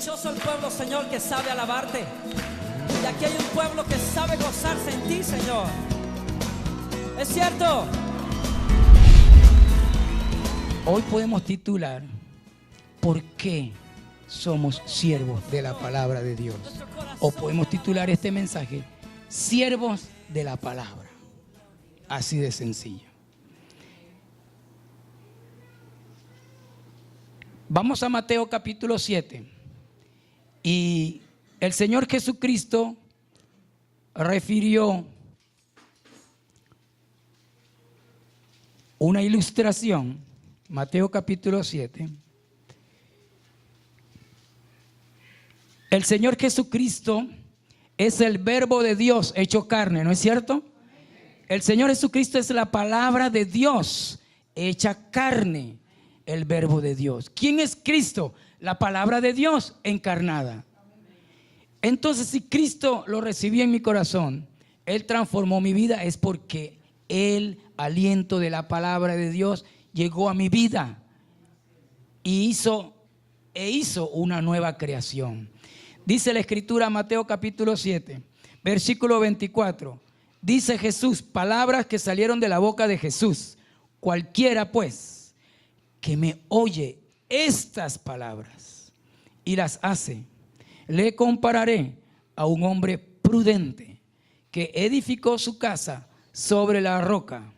dichoso el pueblo, Señor, que sabe alabarte. Y aquí hay un pueblo que sabe gozarse en ti, Señor. ¿Es cierto? Hoy podemos titular ¿por qué somos siervos de la palabra de Dios? O podemos titular este mensaje siervos de la palabra. Así de sencillo. Vamos a Mateo capítulo 7. Y el Señor Jesucristo refirió una ilustración. Mateo capítulo 7. El Señor Jesucristo es el verbo de Dios hecho carne, ¿no es cierto? El Señor Jesucristo es la palabra de Dios hecha carne, el verbo de Dios. ¿Quién es Cristo? La palabra de Dios encarnada. Entonces, si Cristo lo recibí en mi corazón, Él transformó mi vida, es porque el aliento de la palabra de Dios llegó a mi vida y hizo una nueva creación. Dice la Escritura, Mateo capítulo 7, versículo 24. Dice Jesús, palabras que salieron de la boca de Jesús. Cualquiera pues que me oye estas palabras y las hace, le compararé a un hombre prudente que edificó su casa sobre la roca.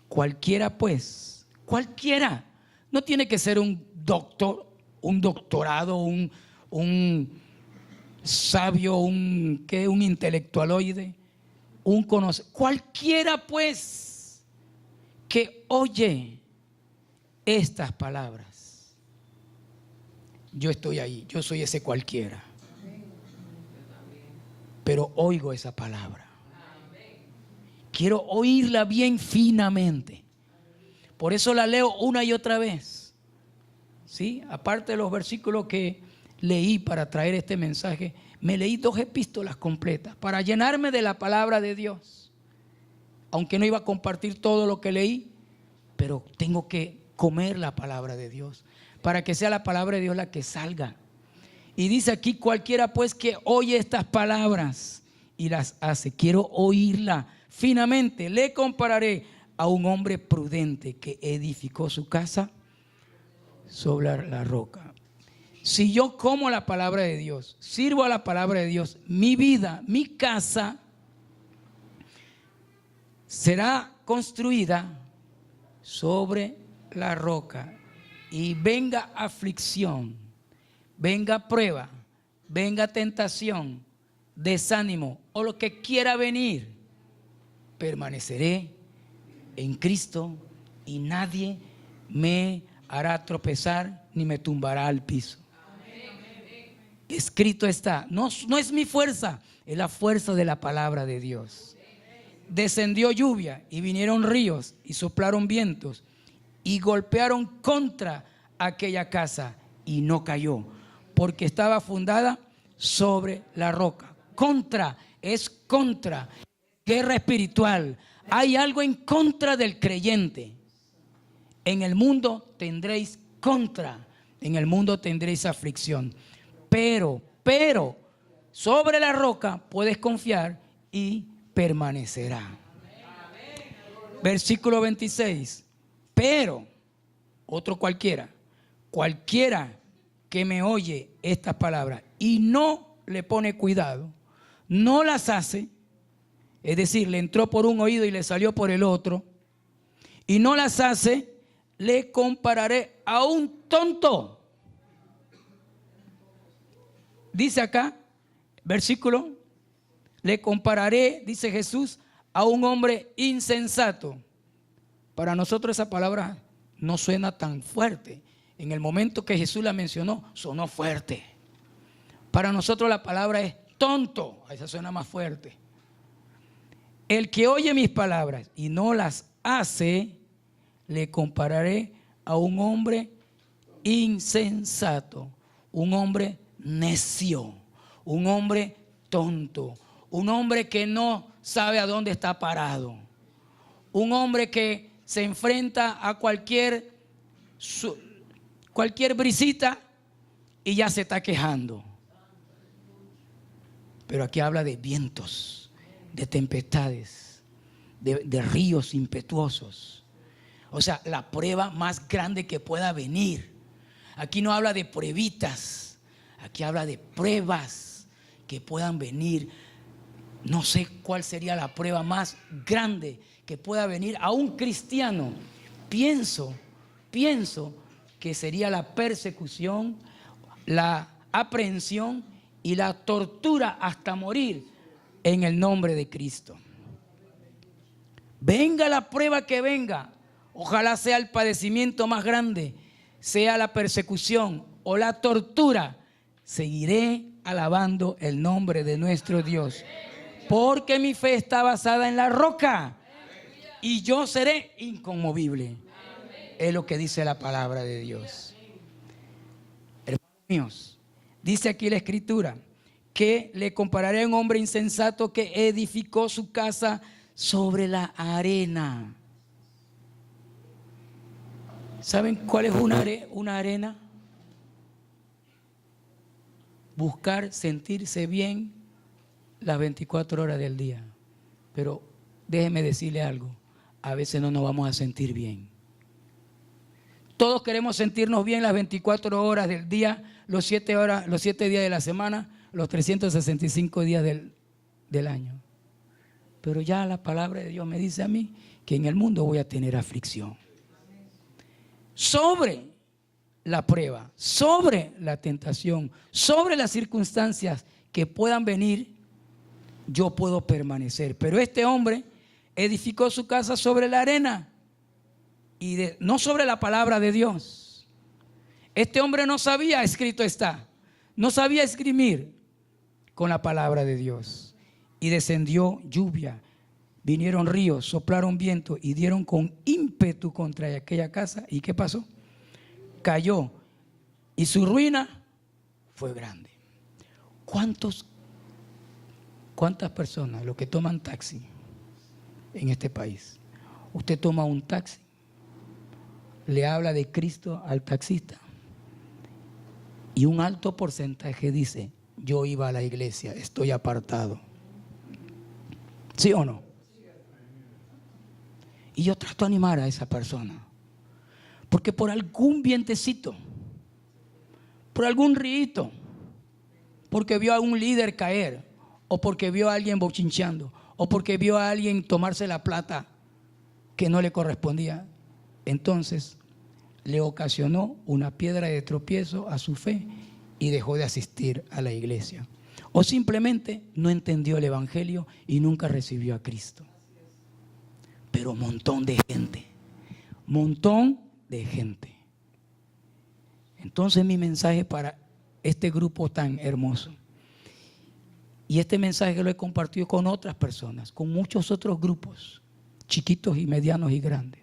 Cualquiera pues, cualquiera, no tiene que ser un doctor, un doctorado, un sabio, un intelectualoide, un conocedor. Cualquiera pues que oye estas palabras. Yo estoy ahí, yo soy ese cualquiera. Pero oigo esa palabra. Quiero oírla bien finamente. Por eso la leo una y otra vez. ¿Sí? Aparte de los versículos que leí para traer este mensaje, me leí 2 epístolas completas para llenarme de la palabra de Dios. Aunque no iba a compartir todo lo que leí, pero tengo que comer la palabra de Dios para que sea la palabra de Dios la que salga. Y dice aquí, cualquiera pues que oye estas palabras y las hace. Quiero oírla finamente. Le compararé a un hombre prudente que edificó su casa sobre la roca. Si yo como la palabra de Dios, sirvo a la palabra de Dios, mi vida, mi casa será construida sobre la roca. Y venga aflicción, venga prueba, venga tentación, desánimo o lo que quiera venir, permaneceré en Cristo y nadie me hará tropezar ni me tumbará al piso. Escrito está, no es mi fuerza, es la fuerza de la palabra de Dios. Descendió lluvia y vinieron ríos y soplaron vientos y golpearon contra aquella casa y no cayó, porque estaba fundada sobre la roca. Contra, es contra, guerra espiritual. Hay algo en contra del creyente. En el mundo tendréis contra, en el mundo tendréis aflicción. Pero, sobre la roca puedes confiar y permanecerá. Versículo 26. Pero, otro cualquiera que me oye estas palabras y no le pone cuidado, no las hace, es decir, le entró por un oído y le salió por el otro, y no las hace, le compararé a un tonto. Dice acá, versículo, le compararé, dice Jesús, a un hombre insensato. Para nosotros esa palabra no suena tan fuerte. En el momento que Jesús la mencionó, sonó fuerte. Para nosotros la palabra es tonto. Esa suena más fuerte. El que oye mis palabras y no las hace, le compararé a un hombre insensato, un hombre necio, un hombre tonto, un hombre que no sabe a dónde está parado, un hombre que se enfrenta a cualquier brisita y ya se está quejando. Pero aquí habla de vientos, de tempestades, de ríos impetuosos. O sea, la prueba más grande que pueda venir. Aquí no habla de pruebitas, aquí habla de pruebas que puedan venir. No sé cuál sería la prueba más grande que pueda venir a un cristiano. Pienso que sería la persecución, la aprehensión y la tortura hasta morir en el nombre de Cristo. Venga la prueba que venga, ojalá sea el padecimiento más grande, sea la persecución o la tortura, seguiré alabando el nombre de nuestro Dios, porque mi fe está basada en la roca y yo seré inconmovible. Es lo que dice la palabra de Dios. Hermanos míos, dice aquí la Escritura que le compararé a un hombre insensato que edificó su casa sobre la arena. ¿Saben cuál es una arena? Buscar sentirse bien las 24 horas del día. Pero déjeme decirle algo, a veces no nos vamos a sentir bien. Todos queremos sentirnos bien las 24 horas del día, los 7 días de la semana, los 365 días del año. Pero ya la palabra de Dios me dice a mí que en el mundo voy a tener aflicción. Sobre la prueba, sobre la tentación, sobre las circunstancias que puedan venir, yo puedo permanecer. Pero este hombre edificó su casa sobre la arena y no sobre la palabra de Dios. Este hombre no sabía, escrito está, no sabía esgrimir con la palabra de Dios. Y descendió lluvia, vinieron ríos, soplaron viento y dieron con ímpetu contra aquella casa. ¿Y qué pasó? Cayó y su ruina fue grande. ¿Cuántas personas, los que toman taxi en este país? Usted toma un taxi, le habla de Cristo al taxista y un alto porcentaje dice: yo iba a la iglesia, estoy apartado. ¿Sí o no? Y yo trato de animar a esa persona, porque por algún vientecito, por algún río, porque vio a un líder caer, o porque vio a alguien bochincheando, o porque vio a alguien tomarse la plata que no le correspondía, entonces le ocasionó una piedra de tropiezo a su fe y dejó de asistir a la iglesia. O simplemente no entendió el evangelio y nunca recibió a Cristo. Pero montón de gente. Entonces mi mensaje para este grupo tan hermoso, y este mensaje lo he compartido con otras personas, con muchos otros grupos, chiquitos y medianos y grandes.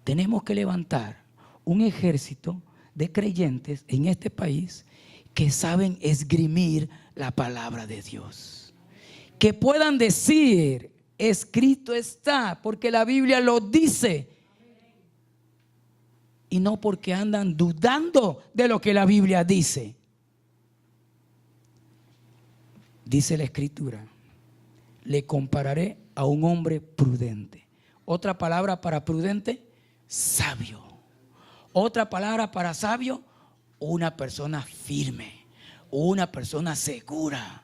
Tenemos que levantar un ejército de creyentes en este país que saben esgrimir la palabra de Dios, que puedan decir: escrito está, porque la Biblia lo dice, y no porque andan dudando de lo que la Biblia dice. Dice la Escritura: le compararé a un hombre prudente. Otra palabra para prudente: sabio. Otra palabra para sabio: una persona firme, una persona segura,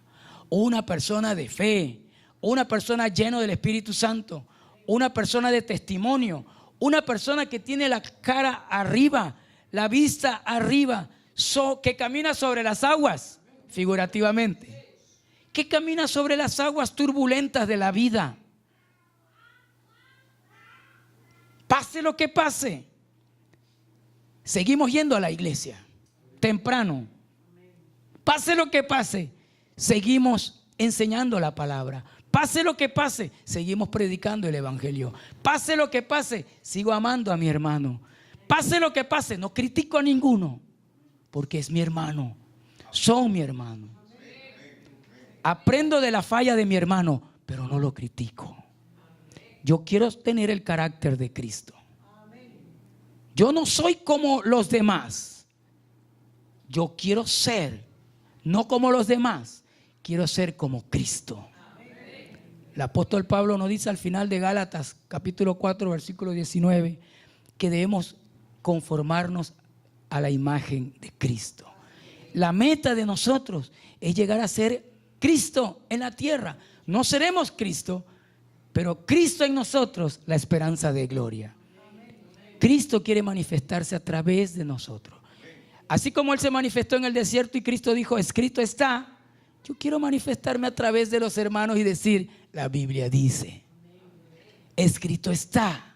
una persona de fe, una persona llena del Espíritu Santo, una persona de testimonio, una persona que tiene la cara arriba, la vista arriba, que camina sobre las aguas, figurativamente, que camina sobre las aguas turbulentas de la vida. Pase lo que pase, seguimos yendo a la iglesia temprano. Pase lo que pase, seguimos enseñando la palabra. Pase lo que pase, seguimos predicando el evangelio. Pase lo que pase, sigo amando a mi hermano. Pase lo que pase, no critico a ninguno, porque es mi hermano, son mi hermano. Aprendo de la falla de mi hermano, pero no lo critico. Yo quiero tener el carácter de Cristo. Yo no soy como los demás. Yo quiero ser, no como los demás, quiero ser como Cristo. El apóstol Pablo nos dice al final de Gálatas, capítulo 4, versículo 19, que debemos conformarnos a la imagen de Cristo. La meta de nosotros es llegar a ser Cristo en la tierra. No seremos Cristo, pero Cristo en nosotros, la esperanza de gloria. Cristo quiere manifestarse a través de nosotros. Así como Él se manifestó en el desierto y Cristo dijo, escrito está, yo quiero manifestarme a través de los hermanos y decir, la Biblia dice, escrito está.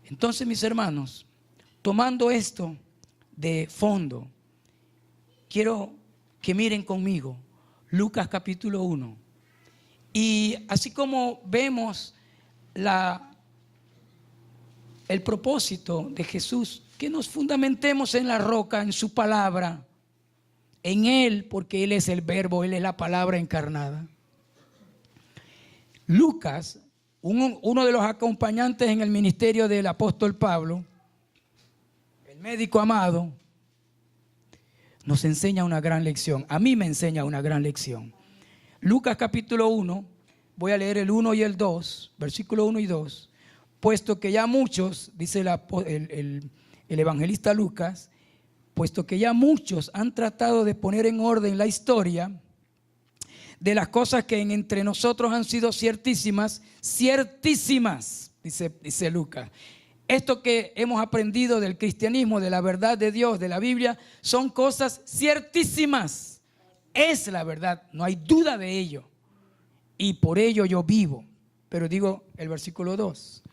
Entonces, mis hermanos, tomando esto de fondo, quiero que miren conmigo Lucas capítulo 1. Y así como vemos el propósito de Jesús, que nos fundamentemos en la roca, en su palabra, en Él, porque Él es el verbo, Él es la palabra encarnada. Lucas, uno de los acompañantes en el ministerio del apóstol Pablo, el médico amado, nos enseña una gran lección. A mí me enseña una gran lección. Lucas capítulo 1, voy a leer el 1 y el 2, versículo 1 y 2. Puesto que ya muchos, dice el evangelista Lucas, puesto que ya muchos han tratado de poner en orden la historia de las cosas que entre nosotros han sido ciertísimas, dice Lucas. Esto que hemos aprendido del cristianismo, de la verdad de Dios, de la Biblia, son cosas ciertísimas. Es la verdad, no hay duda de ello. Y por ello yo vivo. Pero digo el versículo 2.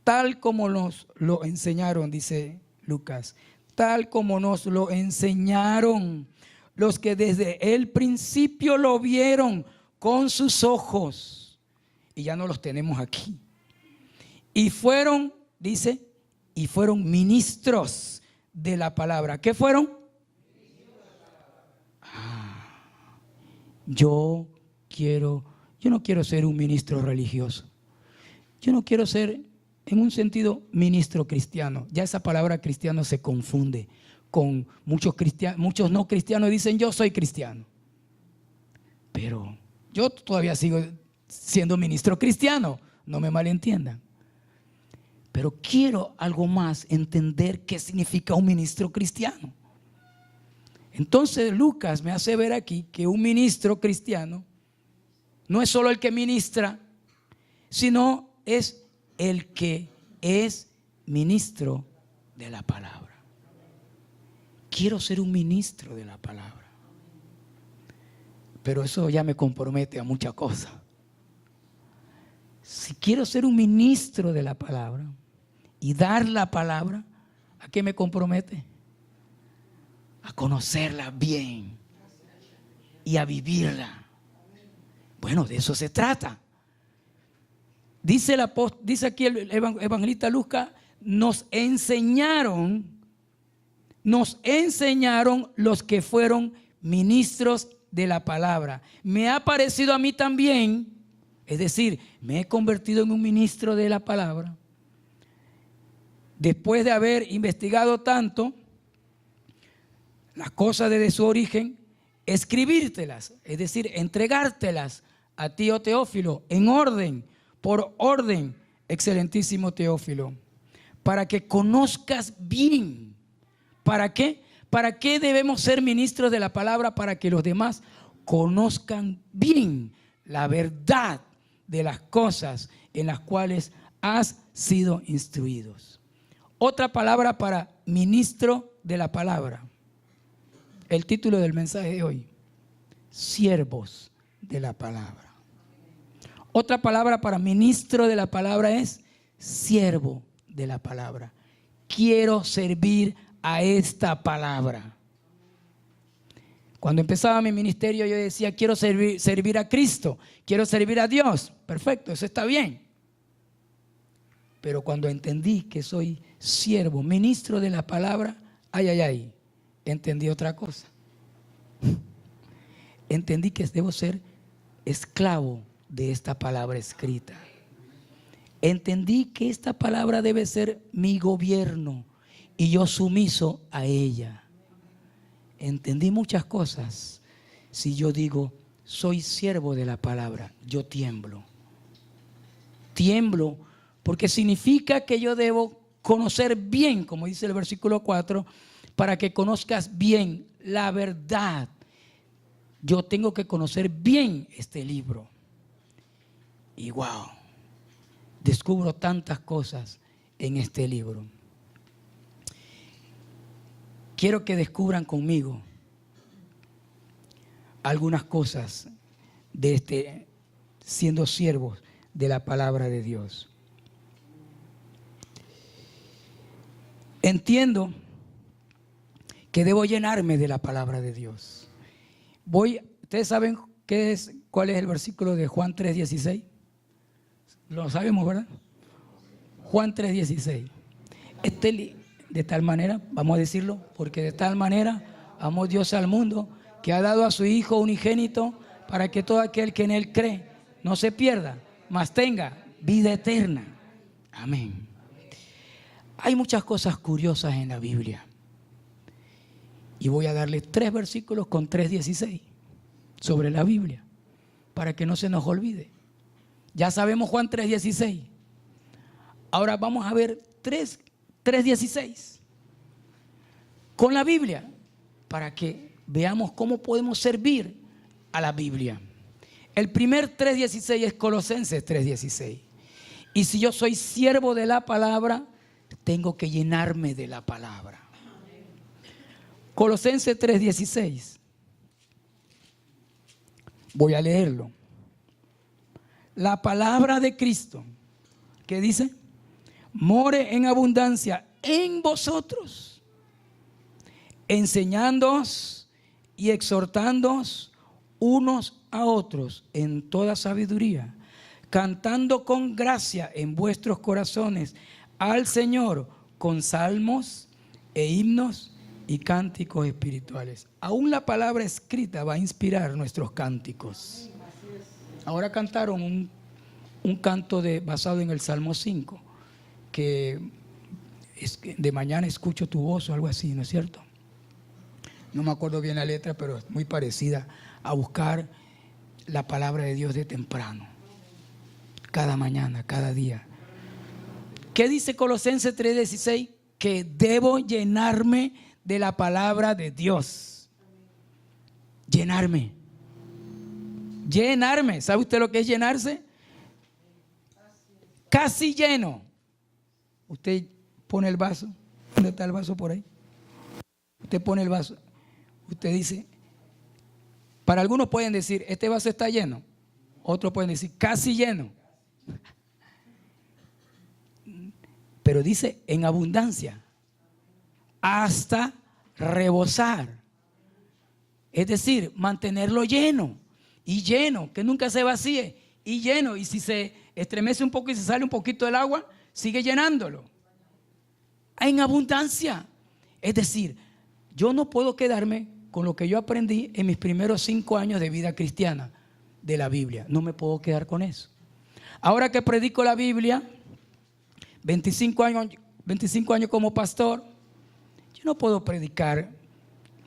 Tal como nos lo enseñaron, dice Lucas, tal como nos lo enseñaron los que desde el principio lo vieron con sus ojos. Y ya no los tenemos aquí. Y fueron, dice, y fueron ministros de la palabra. ¿Qué fueron? Yo no quiero ser un ministro religioso. Yo no quiero ser, en un sentido, ministro cristiano. Ya esa palabra cristiano se confunde con muchos no cristianos dicen yo soy cristiano. Pero yo todavía sigo siendo ministro cristiano, no me malentiendan. Pero quiero algo más, entender qué significa un ministro cristiano. Entonces Lucas me hace ver aquí que un ministro cristiano no es solo el que ministra, sino es el que es ministro de la palabra. Quiero ser un ministro de la palabra. Pero eso ya me compromete a muchas cosas. Si quiero ser un ministro de la palabra y dar la palabra, ¿a qué me compromete? A conocerla bien y a vivirla. Bueno, de eso se trata. Dice aquí el evangelista Lucas, nos enseñaron los que fueron ministros de la palabra. Me ha parecido a mí también, es decir, me he convertido en un ministro de la palabra. Después de haber investigado tanto las cosas desde su origen, escribírtelas, es decir, entregártelas a ti, oh Teófilo, en orden, por orden, excelentísimo Teófilo, para que conozcas bien. ¿Para qué? ¿Para qué debemos ser ministros de la palabra? Para que los demás conozcan bien la verdad de las cosas en las cuales has sido instruidos. Otra palabra para ministro de la palabra. El título del mensaje de hoy: siervos de la palabra. Otra palabra para ministro de la palabra es siervo de la palabra. Quiero servir a esta palabra. Cuando empezaba mi ministerio yo decía, quiero servir a Cristo, quiero servir a Dios. Perfecto, eso está bien. Pero cuando entendí que soy siervo, ministro de la palabra, entendí otra cosa. Entendí que debo ser esclavo de esta palabra escrita. Entendí que esta palabra debe ser mi gobierno y yo sumiso a ella. entendí muchas cosas. Si yo digo, soy siervo de la palabra, yo tiemblo. Tiemblo porque significa que yo debo conocer bien, como dice el versículo 4, para que conozcas bien la verdad. Yo tengo que conocer bien este libro. Y wow, descubro tantas cosas en este libro. Quiero que descubran conmigo algunas cosas de siendo siervos de la palabra de Dios. Entiendo que debo llenarme de la palabra de Dios. Ustedes saben cuál es el versículo de Juan 3:16. Lo sabemos, ¿verdad? Juan 3:16. De tal manera, vamos a decirlo, porque de tal manera amó Dios al mundo, que ha dado a su Hijo unigénito, para que todo aquel que en Él cree no se pierda, mas tenga vida eterna. Amén. Hay muchas cosas curiosas en la Biblia. Y voy a darle 3 versículos con 3:16 sobre la Biblia, para que no se nos olvide. Ya sabemos Juan 3:16. Ahora vamos a ver 3:16 con la Biblia, para que veamos cómo podemos servir a la Biblia. El primer 3:16 es Colosenses 3:16. Y si yo soy siervo de la palabra, tengo que llenarme de la palabra. Colosenses 3:16. Voy a leerlo. La palabra de Cristo, ¿qué dice? More en abundancia en vosotros, enseñándoos y exhortándoos unos a otros en toda sabiduría, cantando con gracia en vuestros corazones al Señor con salmos e himnos y cánticos espirituales. Aún la palabra escrita va a inspirar nuestros cánticos. Ahora cantaron un canto basado en el Salmo 5, que es que de mañana escucho tu voz o algo así, ¿no es cierto? No me acuerdo bien la letra, pero es muy parecida a buscar la palabra de Dios de temprano, cada mañana, cada día. ¿Qué dice Colosenses 3:16? Que debo llenarme de la palabra de Dios. Llenarme. Llenarme. ¿Sabe usted lo que es llenarse? Casi lleno. Usted pone el vaso. ¿Dónde está el vaso por ahí? Usted pone el vaso. Usted dice, para algunos pueden decir, este vaso está lleno. Otros pueden decir, casi lleno. Pero dice en abundancia, hasta rebosar. Es decir, mantenerlo lleno y lleno, que nunca se vacíe y lleno. Y si se estremece un poco y se sale un poquito del agua, sigue llenándolo. En abundancia. Es decir, yo no puedo quedarme con lo que yo aprendí en mis primeros 5 años de vida cristiana de la Biblia. No me puedo quedar con eso. Ahora que predico la Biblia, 25 años como pastor, yo no puedo predicar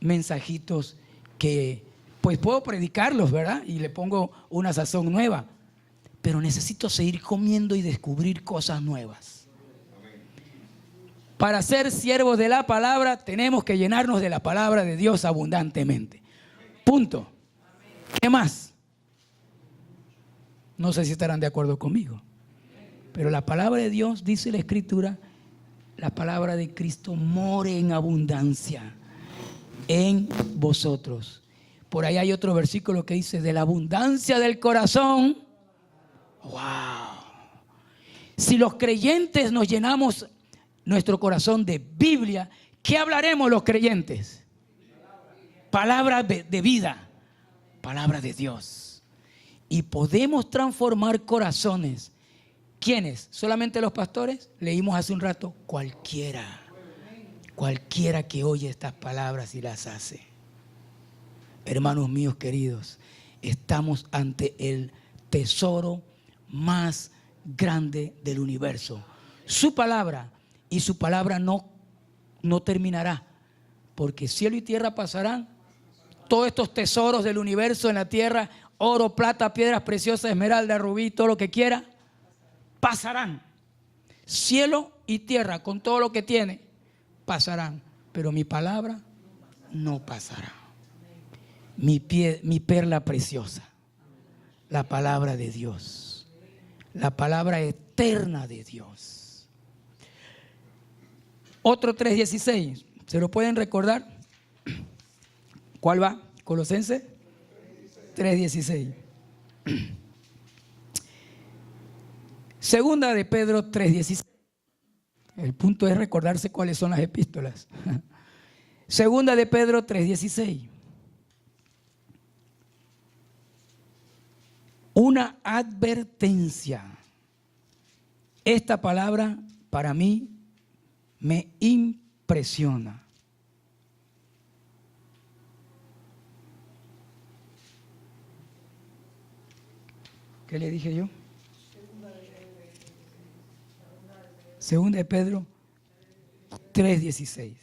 mensajitos que, pues puedo predicarlos, ¿verdad? Y le pongo una sazón nueva, pero necesito seguir comiendo y descubrir cosas nuevas. Para ser siervos de la palabra, tenemos que llenarnos de la palabra de Dios abundantemente. Punto. ¿Qué más? No sé si estarán de acuerdo conmigo. Pero la palabra de Dios, dice la Escritura, la palabra de Cristo more en abundancia en vosotros. Por ahí hay otro versículo que dice, de la abundancia del corazón. ¡Wow! Si los creyentes nos llenamos nuestro corazón de Biblia, ¿qué hablaremos los creyentes? Palabra de vida, palabra de Dios. Y podemos transformar corazones. ¿Quiénes? ¿Solamente los pastores? Leímos hace un rato, cualquiera que oye estas palabras y las hace. Hermanos míos queridos, estamos ante el tesoro más grande del universo. Su palabra, y su palabra no terminará, porque cielo y tierra pasarán. Todos estos tesoros del universo en la tierra, oro, plata, piedras preciosas, esmeralda, rubí, todo lo que quiera, pasarán. Cielo y tierra, con todo lo que tiene, pasarán. Pero mi palabra no pasará. Mi perla preciosa, la palabra de Dios, la palabra eterna de Dios. Otro 3:16, ¿se lo pueden recordar? ¿Cuál va? Colosenses 3:16. Segunda de Pedro 3:16. El punto es recordarse cuáles son las epístolas. Segunda de Pedro 3:16. Una advertencia. Esta palabra para mí me impresiona. ¿Qué le dije yo? Segunda de Pedro 3:16.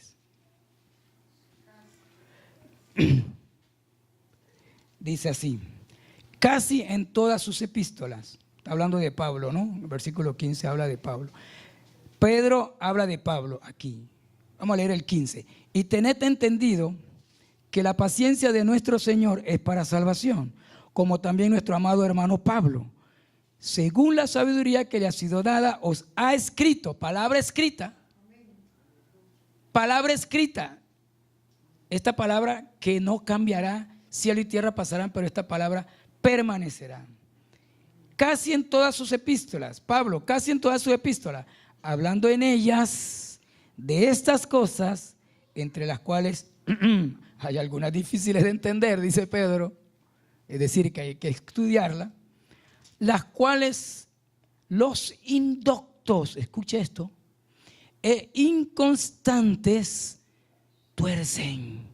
Dice así: casi en todas sus epístolas, está hablando de Pablo, ¿no? El versículo 15 habla de Pablo. Pedro habla de Pablo aquí. Vamos a leer el 15. Y tened entendido que la paciencia de nuestro Señor es para salvación, como también nuestro amado hermano Pablo, según la sabiduría que le ha sido dada, os ha escrito, palabra escrita, esta palabra que no cambiará, cielo y tierra pasarán, pero esta palabra permanecerá. Casi en todas sus epístolas, Pablo, casi en todas sus epístolas, hablando en ellas de estas cosas, entre las cuales hay algunas difíciles de entender, dice Pedro, es decir, que hay que estudiarla, las cuales los indoctos, escuche esto, e inconstantes tuercen,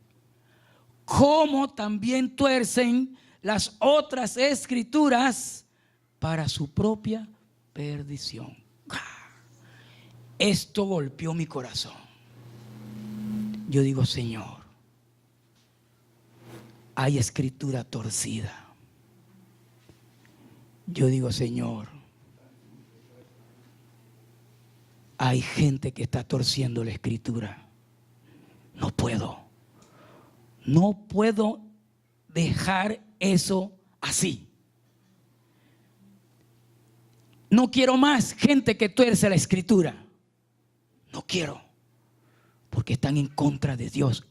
como también tuercen las otras escrituras para su propia perdición. Esto golpeó mi corazón. Yo digo, Señor, hay escritura torcida. Yo digo, Señor, hay gente que está torciendo la escritura. No puedo dejar eso así. No quiero más gente que tuerce la escritura. No quiero, porque están en contra de Dios.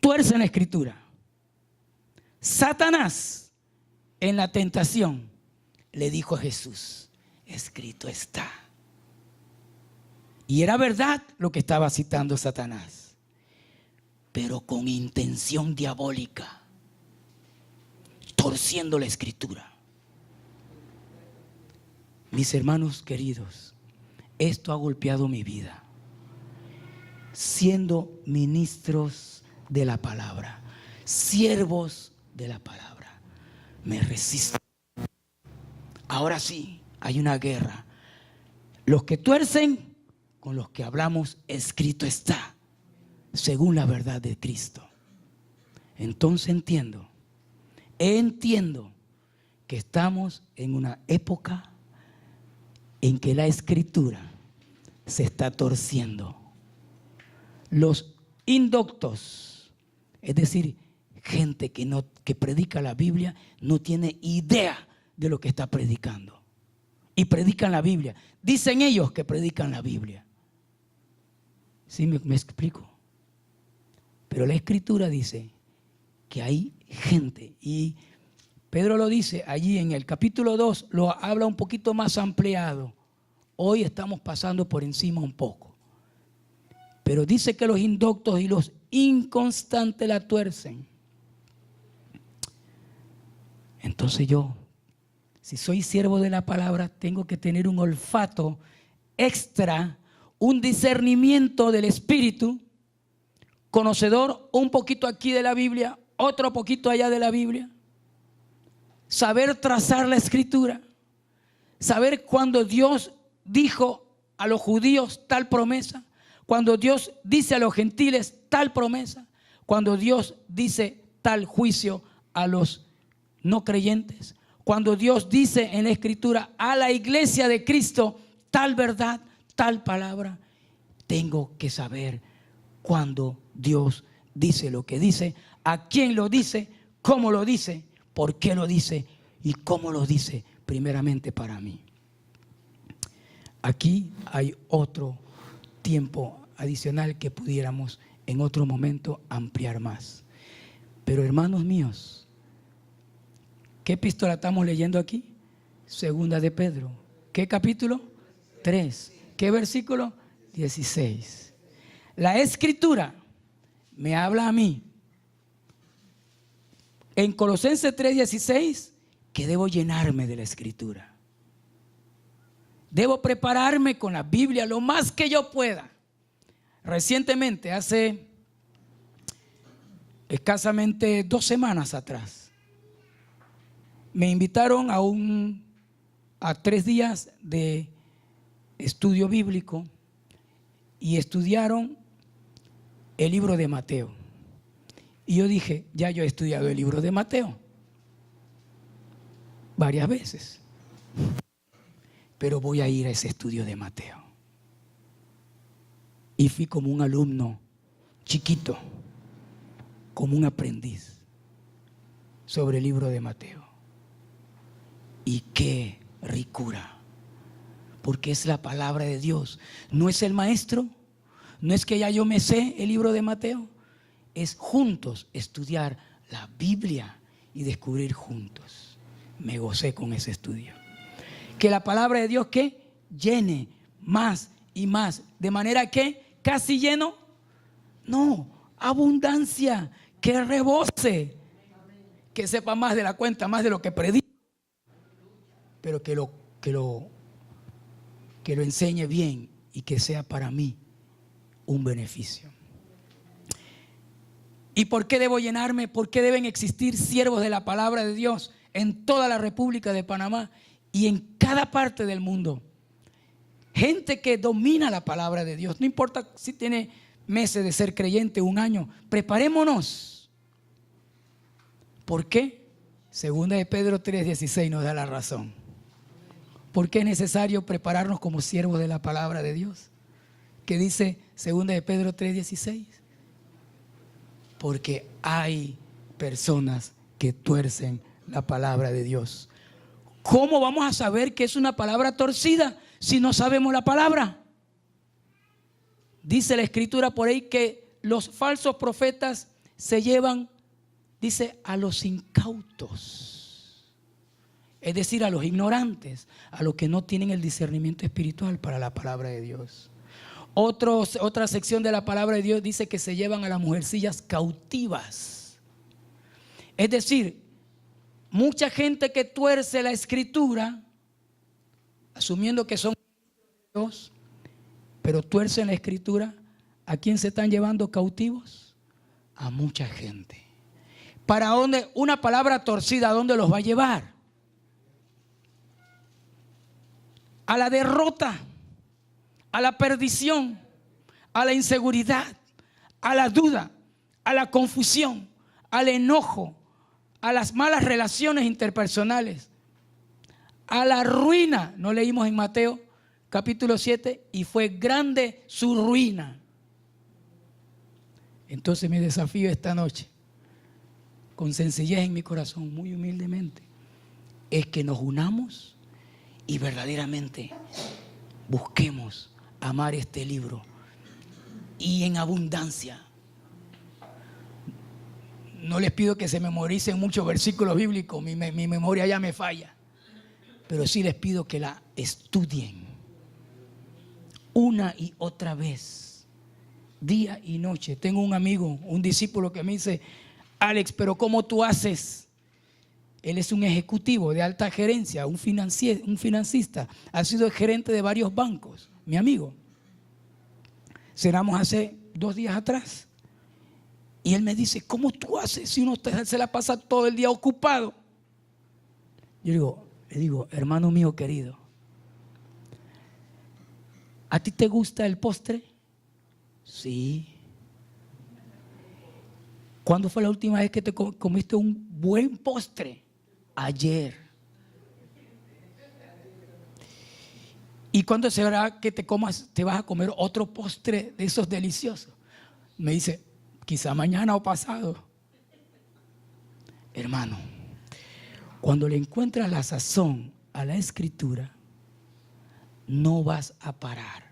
Tuercen la escritura. Satanás, en la tentación, le dijo a Jesús: escrito está. Y era verdad lo que estaba citando Satanás, pero con intención diabólica, torciendo la escritura. Mis hermanos queridos, esto ha golpeado mi vida. Siendo ministros de la palabra, siervos de la palabra, me resisto. Ahora sí, hay una guerra. Los que tuercen con los que hablamos, escrito está, según la verdad de Cristo. Entonces entiendo que estamos en una época en que la escritura se está torciendo. Los indoctos, es decir, gente que predica la Biblia, no tiene idea de lo que está predicando. Y predican la Biblia. Dicen ellos que predican la Biblia. ¿Sí me explico? Pero la escritura dice que hay gente, y Pedro lo dice allí en el capítulo 2, lo habla un poquito más ampliado. Hoy estamos pasando por encima un poco. Pero dice que los indoctos y los inconstantes la tuercen. Entonces yo, si soy siervo de la palabra, tengo que tener un olfato extra, un discernimiento del Espíritu, conocedor un poquito aquí de la Biblia, otro poquito allá de la Biblia, saber trazar la escritura, saber cuando Dios dijo a los judíos tal promesa, Cuando Dios dice a los gentiles tal promesa, cuando Dios dice tal juicio a los no creyentes, cuando Dios dice en la Escritura a la iglesia de Cristo tal verdad, tal palabra, tengo que saber cuando Dios dice lo que dice, a quién lo dice, cómo lo dice, por qué lo dice y cómo lo dice, primeramente para mí. Aquí hay otro tiempo adicional que pudiéramos en otro momento ampliar más. Pero hermanos míos, ¿qué epístola estamos leyendo aquí? Segunda de Pedro. ¿Qué capítulo? 3. ¿Qué versículo? 16. La Escritura me habla a mí en Colosenses 3:16 que debo llenarme de la Escritura. Debo prepararme con la Biblia lo más que yo pueda. Recientemente, hace escasamente 2 semanas atrás, me invitaron a 3 días de estudio bíblico y estudiaron el libro de Mateo. Y yo dije, ya yo he estudiado el libro de Mateo varias veces, pero voy a ir a ese estudio de Mateo. Y fui como un alumno chiquito, como un aprendiz sobre el libro de Mateo. Y qué ricura, porque es la palabra de Dios. No es el maestro, no es que ya yo me sé el libro de Mateo, es juntos estudiar la Biblia y descubrir juntos. Me gocé con ese estudio. Que la palabra de Dios que llene más y más, de manera que casi lleno, no, abundancia, que rebose, que sepa más de la cuenta, más de lo que predico, pero que lo enseñe bien y que sea para mí un beneficio. ¿Y por qué debo llenarme? ¿Por qué deben existir siervos de la palabra de Dios en toda la República de Panamá y en cada parte del mundo? Gente que domina la palabra de Dios. No importa si tiene meses de ser creyente, 1 año. Preparémonos. ¿Por qué? Segunda de Pedro 3:16 nos da la razón. ¿Por qué es necesario prepararnos como siervos de la palabra de Dios? ¿Qué dice segunda de Pedro 3:16? Porque hay personas que tuercen la palabra de Dios. ¿Cómo vamos a saber que es una palabra torcida si no sabemos la palabra? Dice la Escritura por ahí que los falsos profetas se llevan, dice, a los incautos. Es decir, a los ignorantes, a los que no tienen el discernimiento espiritual para la palabra de Dios. Otra sección de la palabra de Dios dice que se llevan a las mujercillas cautivas. Es decir, mucha gente que tuerce la Escritura, asumiendo que son Dios, pero tuercen la Escritura, ¿a quién se están llevando cautivos? A mucha gente. ¿Para dónde? Una palabra torcida, ¿a dónde los va a llevar? A la derrota, a la perdición, a la inseguridad, a la duda, a la confusión, al enojo, a las malas relaciones interpersonales, a la ruina. No leímos en Mateo capítulo 7, y fue grande su ruina. Entonces mi desafío esta noche, con sencillez en mi corazón, muy humildemente, es que nos unamos y verdaderamente busquemos amar este libro y en abundancia. No les pido que se memoricen muchos versículos bíblicos, mi memoria ya me falla, pero sí les pido que la estudien una y otra vez, día y noche. Tengo un amigo, un discípulo que me dice: Alex, pero ¿cómo tú haces? Él es un ejecutivo de alta gerencia, un financista, ha sido gerente de varios bancos, mi amigo. Cenamos hace 2 días atrás y él me dice: ¿cómo tú haces si uno se la pasa todo el día ocupado? Yo le digo, hermano mío querido, ¿a ti te gusta el postre? Sí. ¿Cuándo fue la última vez que te comiste un buen postre? Ayer. ¿Y cuándo será que te vas a comer otro postre de esos deliciosos? Me dice, quizá mañana o pasado. Hermano, cuando le encuentras la sazón a la Escritura, no vas a parar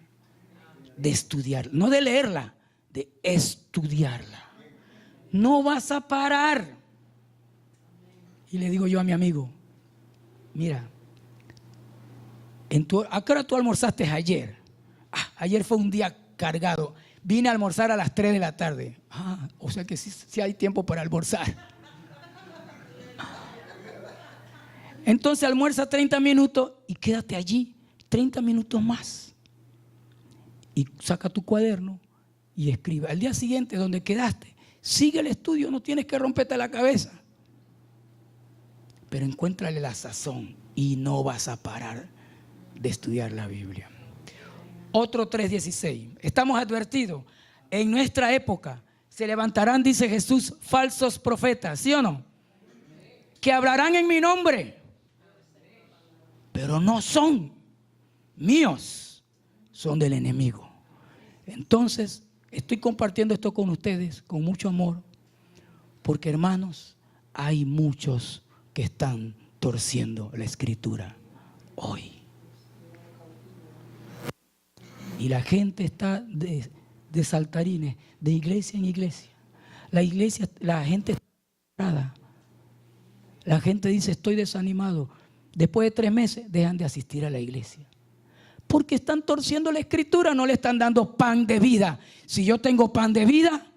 de estudiar, no de leerla, de estudiarla. No vas a parar. Y le digo yo a mi amigo, mira, ¿a qué hora tú almorzaste ayer? Ayer fue un día cargado. Vine a almorzar a las 3 de la tarde. O sea que sí hay tiempo para almorzar. Entonces almuerza 30 minutos y quédate allí 30 minutos más. Y saca tu cuaderno y escribe. Al día siguiente, donde quedaste, sigue el estudio, no tienes que romperte la cabeza. Pero encuéntrale la sazón y no vas a parar de estudiar la Biblia. Otro 3:16. Estamos advertidos. En nuestra época se levantarán, dice Jesús, falsos profetas, ¿sí o no? Que hablarán en mi nombre, pero no son míos, son del enemigo. Entonces, estoy compartiendo esto con ustedes con mucho amor, porque hermanos, hay muchos que están torciendo la Escritura hoy. Y la gente está de saltarines, de iglesia en iglesia. La gente está parada. La gente dice, estoy desanimado. Después de 3 meses dejan de asistir a la iglesia. Porque están torciendo la Escritura, no le están dando pan de vida. Si yo tengo pan de vida,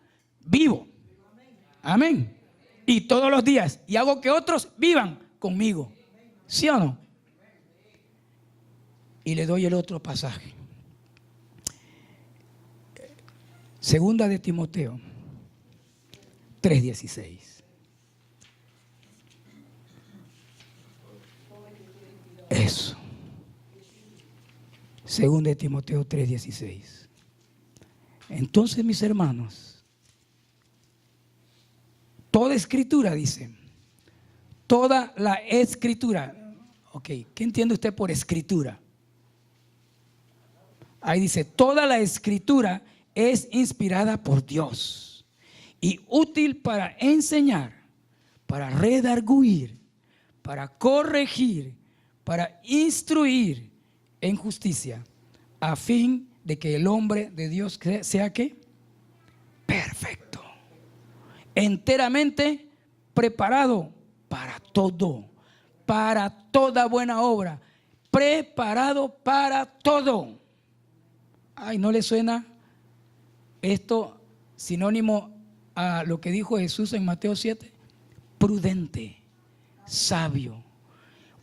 vivo. Amén. Y todos los días. Y hago que otros vivan conmigo. ¿Sí o no? Y le doy el otro pasaje. Segunda de Timoteo 3:16. Eso. Segunda de Timoteo 3:16. Entonces, mis hermanos, toda escritura, dice, toda la escritura. Ok, ¿qué entiende usted por escritura? Ahí dice, toda la escritura es inspirada por Dios y útil para enseñar, para redarguir, para corregir, para instruir en justicia, a fin de que el hombre de Dios sea ¿qué? Perfecto, enteramente preparado para todo, para toda buena obra, preparado para todo. Ay, ¿no le suena esto sinónimo a lo que dijo Jesús en Mateo 7? Prudente, sabio.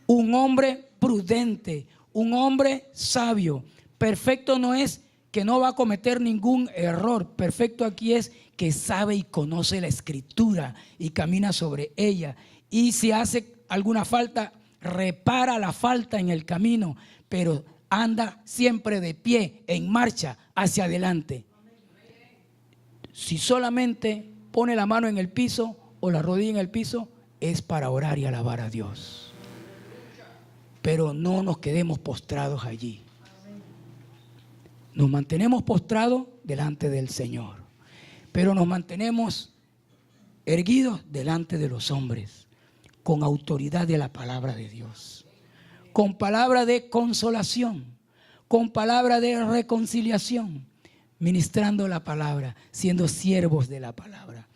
Un hombre prudente, un hombre sabio. Perfecto no es que no va a cometer ningún error. Perfecto aquí es que sabe y conoce la Escritura y camina sobre ella. Y si hace alguna falta, repara la falta en el camino, pero anda siempre de pie, en marcha, hacia adelante. Si solamente pone la mano en el piso o la rodilla en el piso, es para orar y alabar a Dios. Pero no nos quedemos postrados allí. Nos mantenemos postrados delante del Señor, pero nos mantenemos erguidos delante de los hombres, con autoridad de la palabra de Dios, con palabra de consolación, con palabra de reconciliación, ministrando la palabra, siendo siervos de la palabra.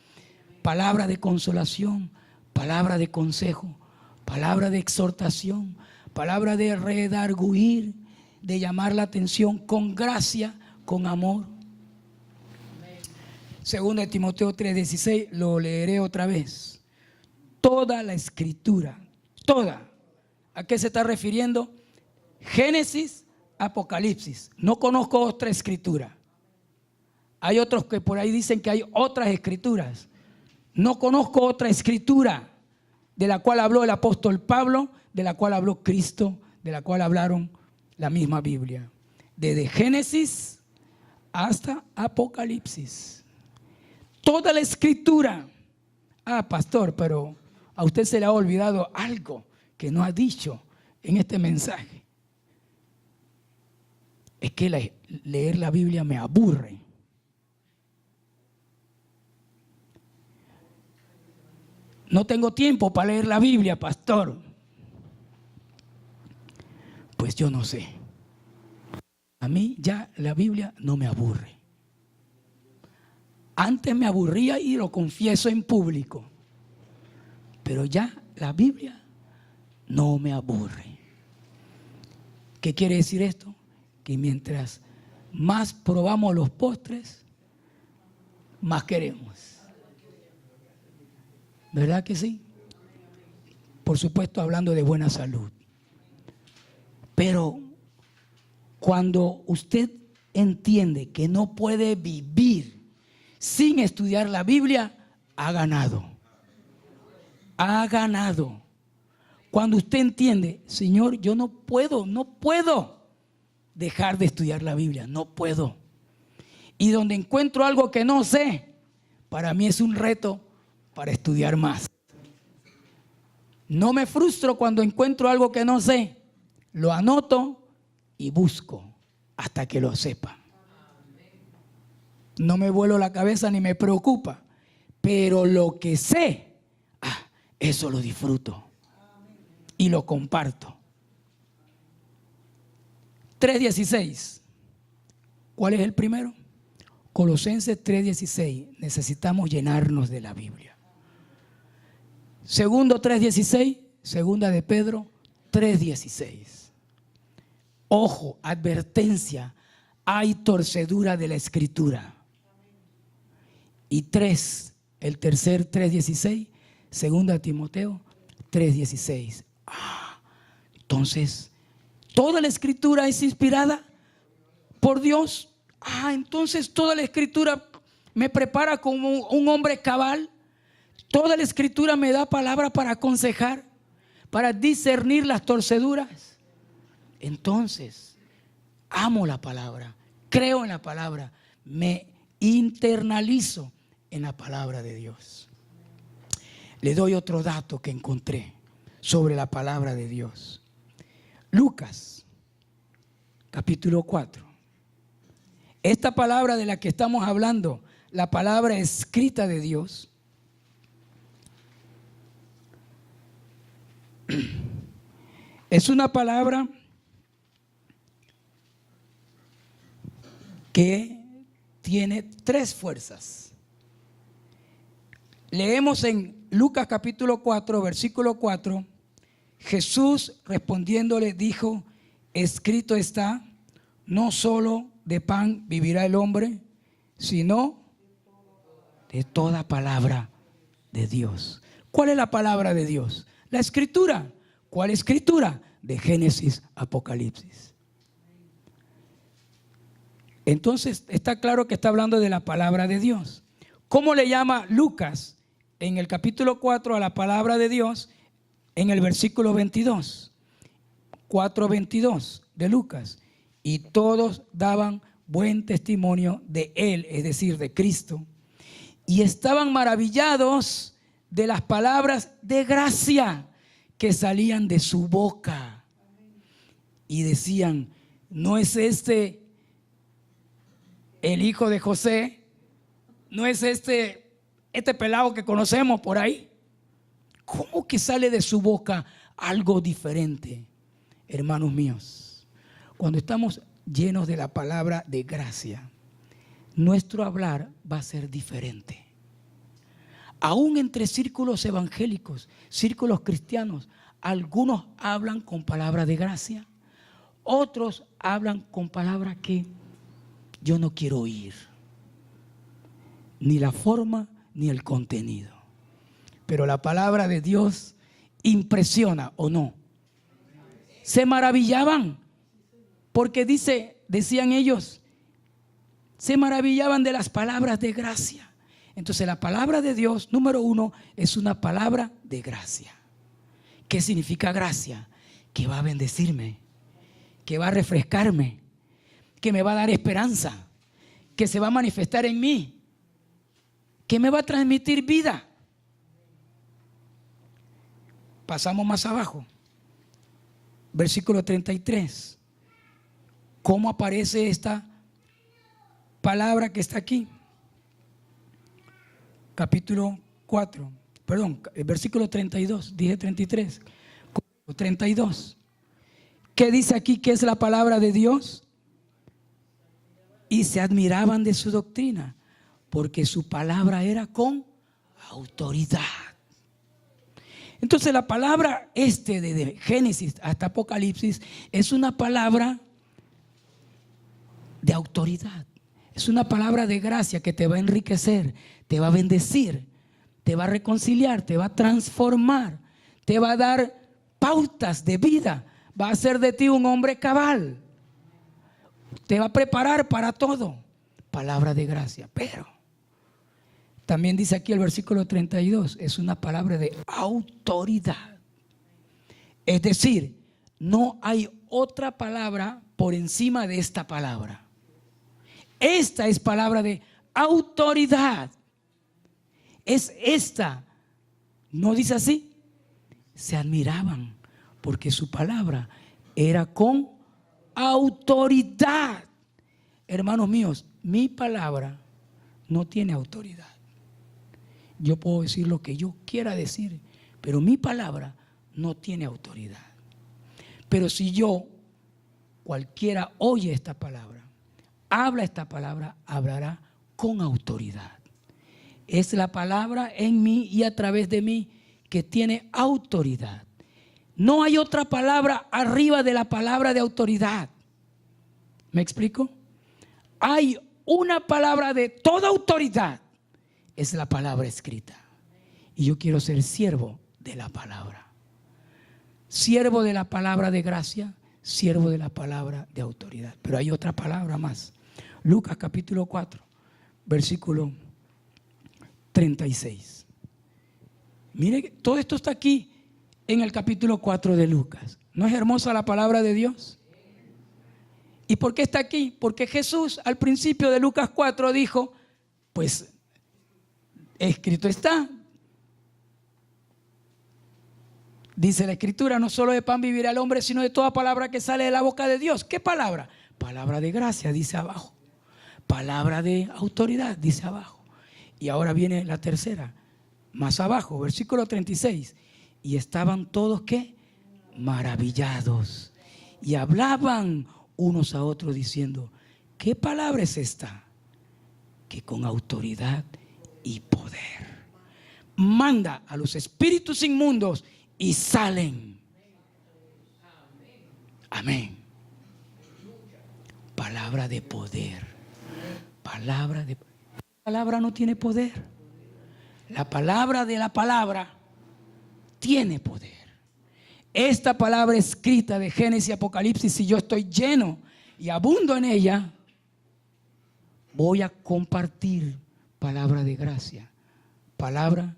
Palabra de consolación, palabra de consejo, palabra de exhortación, palabra de redarguir, de llamar la atención con gracia, con amor. Segunda de Timoteo 3:16, lo leeré otra vez. Toda la Escritura, toda. ¿A qué se está refiriendo? Génesis, Apocalipsis. No conozco otra escritura. Hay otros que por ahí dicen que hay otras escrituras. No conozco otra escritura de la cual habló el apóstol Pablo, de la cual habló Cristo, de la cual hablaron la misma Biblia. Desde Génesis hasta Apocalipsis. Toda la escritura. Ah, pastor, pero a usted se le ha olvidado algo que no ha dicho en este mensaje. Es que leer la Biblia me aburre. No tengo tiempo para leer la Biblia, pastor. Pues yo no sé. A mí ya la Biblia no me aburre. Antes me aburría y lo confieso en público. Pero ya la Biblia no me aburre. ¿Qué quiere decir esto? Que mientras más probamos los postres, más queremos. ¿Verdad que sí? Por supuesto, hablando de buena salud. Pero cuando usted entiende que no puede vivir sin estudiar la Biblia, ha ganado. Ha ganado. Cuando usted entiende, Señor, yo no puedo dejar de estudiar la Biblia, no puedo. Y donde encuentro algo que no sé, para mí es un reto para estudiar más. No me frustro cuando encuentro algo que no sé, lo anoto y busco hasta que lo sepa. No me vuelo la cabeza ni me preocupa, pero lo que sé, eso lo disfruto y lo comparto. 3:16. ¿Cuál es el primero? Colosenses 3:16. Necesitamos llenarnos de la Biblia. Segundo 3:16. Segunda de Pedro 3:16. Ojo, advertencia. Hay torcedura de la Escritura. Y el tercer 3:16. Segunda Timoteo 3:16. Entonces, ¿toda la Escritura es inspirada por Dios? Entonces toda la Escritura me prepara como un hombre cabal. Toda la Escritura me da palabra para aconsejar, para discernir las torceduras. Entonces, amo la palabra, creo en la palabra, me internalizo en la palabra de Dios. Le doy otro dato que encontré sobre la palabra de Dios. Lucas, capítulo 4. Esta palabra de la que estamos hablando, la palabra escrita de Dios, es una palabra que tiene tres fuerzas. Leemos en Lucas capítulo 4, versículo 4. Jesús respondiéndole dijo: escrito está, no solo de pan vivirá el hombre, sino de toda palabra de Dios. ¿Cuál es la palabra de Dios? La Escritura. ¿Cuál Escritura? De Génesis, Apocalipsis. Entonces está claro que está hablando de la palabra de Dios. ¿Cómo le llama Lucas en el capítulo 4 a la palabra de Dios? En el versículo 22, 4:22 de Lucas. Y todos daban buen testimonio de él, es decir, de Cristo. Y estaban maravillados de las palabras de gracia que salían de su boca. Y decían: ¿no es este el hijo de José? ¿No es este pelado que conocemos por ahí? ¿Cómo que sale de su boca algo diferente? Hermanos míos, cuando estamos llenos de la palabra de gracia, nuestro hablar va a ser diferente. Aún entre círculos evangélicos, círculos cristianos, algunos hablan con palabra de gracia, otros hablan con palabras que yo no quiero oír, ni la forma ni el contenido. Pero la palabra de Dios impresiona, ¿o no? Se maravillaban porque decían ellos, se maravillaban de las palabras de gracia. Entonces la palabra de Dios, número uno, es una palabra de gracia. ¿Qué significa gracia? Que va a bendecirme, que va a refrescarme, que me va a dar esperanza, que se va a manifestar en mí, que me va a transmitir vida. Pasamos más abajo, versículo 33. ¿Cómo aparece esta palabra que está aquí? Capítulo 4, perdón, versículo 32, dije 33, 32. ¿Qué dice aquí que es la palabra de Dios? Y se admiraban de su doctrina, porque su palabra era con autoridad. Entonces la palabra de Génesis hasta Apocalipsis es una palabra de autoridad. Es una palabra de gracia que te va a enriquecer, te va a bendecir, te va a reconciliar, te va a transformar, te va a dar pautas de vida, va a hacer de ti un hombre cabal, te va a preparar para todo. Palabra de gracia, pero también dice aquí el versículo 32, es una palabra de autoridad. Es decir, no hay otra palabra por encima de esta palabra. Esta es palabra de autoridad. Es esta. ¿No dice así? Se admiraban porque su palabra era con autoridad. Hermanos míos, mi palabra no tiene autoridad. Yo puedo decir lo que yo quiera decir, pero mi palabra no tiene autoridad. Pero si cualquiera oye esta palabra, habla esta palabra, hablará con autoridad. Es la palabra en mí y a través de mí que tiene autoridad. No hay otra palabra arriba de la palabra de autoridad. ¿Me explico? Hay una palabra de toda autoridad. Es la palabra escrita. Y yo quiero ser siervo de la palabra. Siervo de la palabra de gracia, siervo de la palabra de autoridad. Pero hay otra palabra más. Lucas capítulo 4, versículo 36. Mire, todo esto está aquí en el capítulo 4 de Lucas. ¿No es hermosa la palabra de Dios? ¿Y por qué está aquí? Porque Jesús al principio de Lucas 4 dijo, pues escrito está. Dice la escritura, no solo de pan vivirá el hombre, sino de toda palabra que sale de la boca de Dios. ¿Qué palabra? Palabra de gracia, dice abajo. Palabra de autoridad, dice abajo. Y ahora viene la tercera, más abajo, versículo 36. Y estaban todos, ¿qué? Maravillados. Y hablaban unos a otros diciendo, ¿qué palabra es esta? Que con autoridad y poder manda a los espíritus inmundos y salen. Amén. Palabra de poder. La palabra no tiene poder. La palabra de la palabra tiene poder. Esta palabra escrita de Génesis y Apocalipsis, si yo estoy lleno y abundo en ella, voy a compartir palabra de gracia, palabra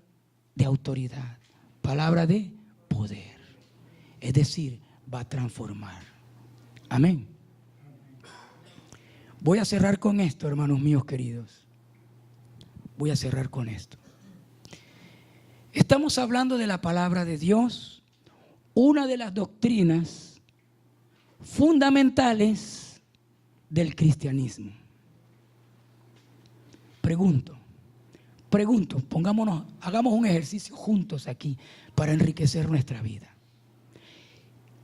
de autoridad, palabra de poder. Es decir, va a transformar. Amén. Voy a cerrar con esto, hermanos míos queridos. Voy a cerrar con esto. Estamos hablando de la palabra de Dios, una de las doctrinas fundamentales del cristianismo. Pregunto, hagamos un ejercicio juntos aquí para enriquecer nuestra vida.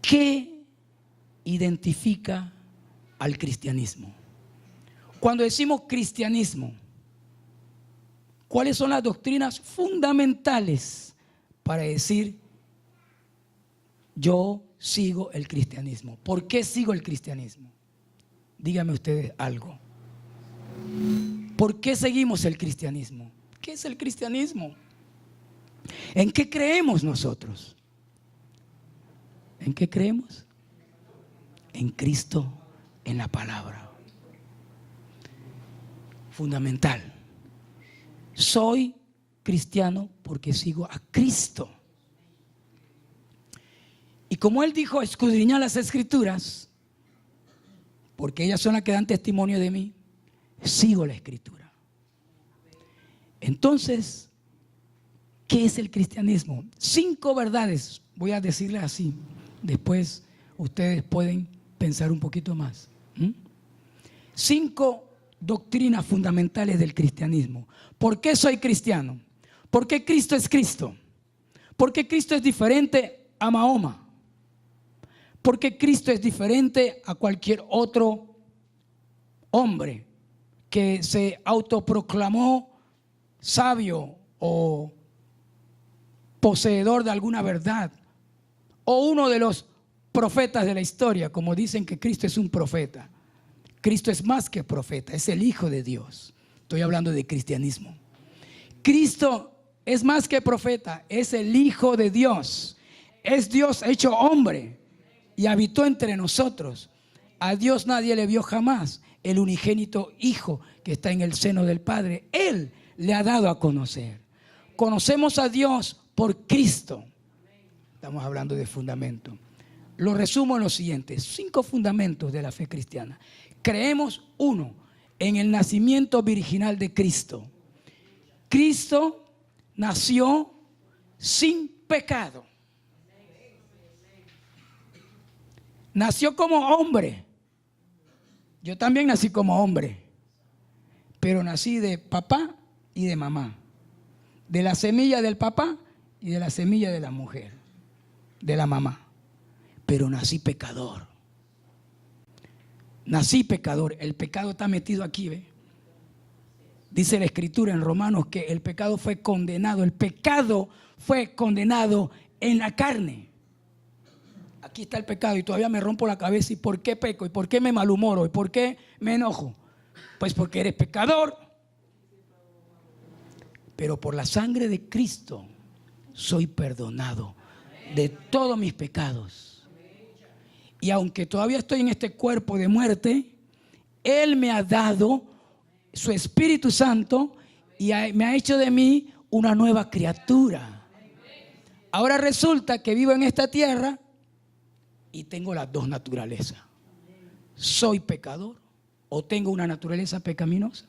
¿Qué identifica al cristianismo? Cuando decimos cristianismo, ¿cuáles son las doctrinas fundamentales para decir yo sigo el cristianismo? ¿Por qué sigo el cristianismo? Díganme ustedes algo. ¿Por qué seguimos el cristianismo? ¿Qué es el cristianismo? ¿En qué creemos nosotros? ¿En qué creemos? En Cristo, en la palabra. Fundamental. Soy cristiano porque sigo a Cristo. Y como Él dijo, escudriñad las Escrituras, porque ellas son las que dan testimonio de mí, sigo la Escritura. Entonces, ¿qué es el cristianismo? 5 verdades, voy a decirles así. Después ustedes pueden pensar un poquito más. 5 doctrinas fundamentales del cristianismo. ¿Por qué soy cristiano? ¿Por qué Cristo es Cristo? ¿Por qué Cristo es diferente a Mahoma? ¿Por qué Cristo es diferente a cualquier otro hombre que se autoproclamó sabio o poseedor de alguna verdad? O uno de los profetas de la historia, como dicen que Cristo es un profeta. Cristo es más que profeta, es el Hijo de Dios. Estoy hablando de cristianismo. Cristo es más que profeta, es el Hijo de Dios. Es Dios hecho hombre y habitó entre nosotros. A Dios nadie le vio jamás. El unigénito Hijo que está en el seno del Padre, Él le ha dado a conocer. Conocemos a Dios por Cristo. Estamos hablando de fundamento. Lo resumo en los siguientes 5 fundamentos de la fe cristiana. Creemos, 1, en el nacimiento virginal de Cristo. Cristo nació sin pecado. Nació como hombre. Yo también nací como hombre, pero nací de papá y de mamá. De la semilla del papá y de la semilla de la mujer, de la mamá. Pero nací pecador. Nací pecador. El pecado está metido aquí, ¿ve? Dice la Escritura en Romanos que el pecado fue condenado. El pecado fue condenado en la carne. Aquí está el pecado y todavía me rompo la cabeza. ¿Y por qué peco? ¿Y por qué me malhumoro? ¿Y por qué me enojo? Pues porque eres pecador. Pero por la sangre de Cristo soy perdonado de todos mis pecados. Y aunque todavía estoy en este cuerpo de muerte, Él me ha dado su Espíritu Santo y me ha hecho de mí una nueva criatura. Ahora resulta que vivo en esta tierra y tengo las 2 naturalezas. Soy pecador o tengo una naturaleza pecaminosa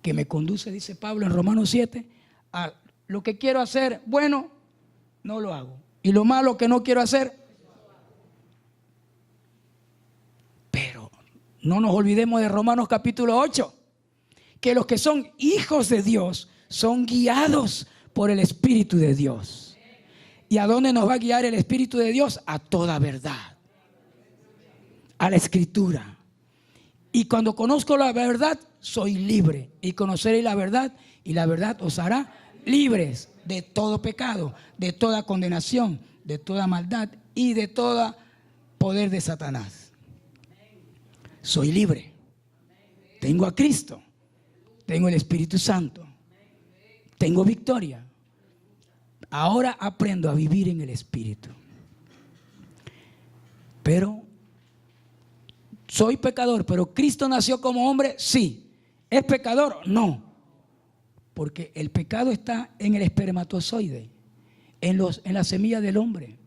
que me conduce, dice Pablo en Romanos 7, a lo que quiero hacer, bueno, no lo hago. Y lo malo que no quiero hacer, pero no nos olvidemos de Romanos capítulo 8, que los que son hijos de Dios son guiados por el Espíritu de Dios. ¿Y a dónde nos va a guiar el Espíritu de Dios? A toda verdad, a la Escritura. Y cuando conozco la verdad, soy libre. Y conoceréis la verdad, y la verdad os hará libres de todo pecado, de toda condenación, de toda maldad y de todo poder de Satanás. Soy libre. Tengo a Cristo. Tengo el Espíritu Santo. Tengo victoria. Ahora aprendo a vivir en el Espíritu. Pero soy pecador, pero Cristo nació como hombre, sí. ¿Es pecador? No. Porque el pecado está en el espermatozoide, en la semilla del hombre.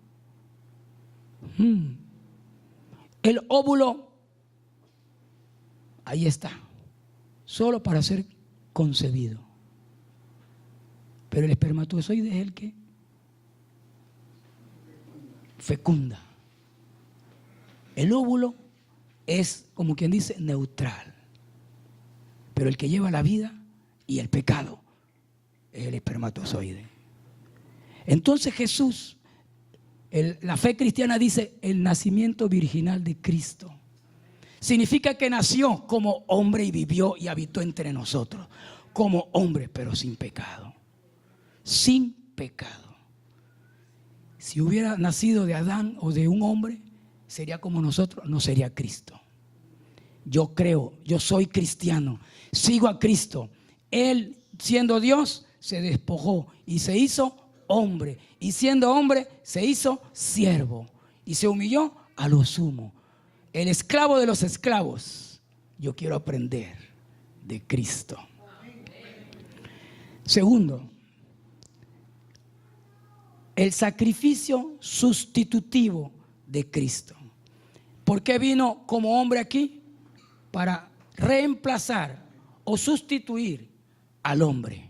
El óvulo, ahí está, solo para ser concebido. Pero el espermatozoide es el que fecunda. El óvulo es, como quien dice, neutral. Pero el que lleva la vida y el pecado es el espermatozoide. Entonces Jesús, la fe cristiana dice el nacimiento virginal de Cristo. Significa que nació como hombre y vivió y habitó entre nosotros. Como hombre, pero sin pecado. Sin pecado. Si hubiera nacido de Adán o de un hombre, sería como nosotros, no sería Cristo. Yo creo, yo soy cristiano, sigo a Cristo. Él, siendo Dios, se despojó y se hizo hombre. Y siendo hombre, se hizo siervo. Y se humilló a lo sumo. El esclavo de los esclavos. Yo quiero aprender de Cristo. Segundo, el sacrificio sustitutivo de Cristo. ¿Por qué vino como hombre aquí? Para reemplazar o sustituir al hombre,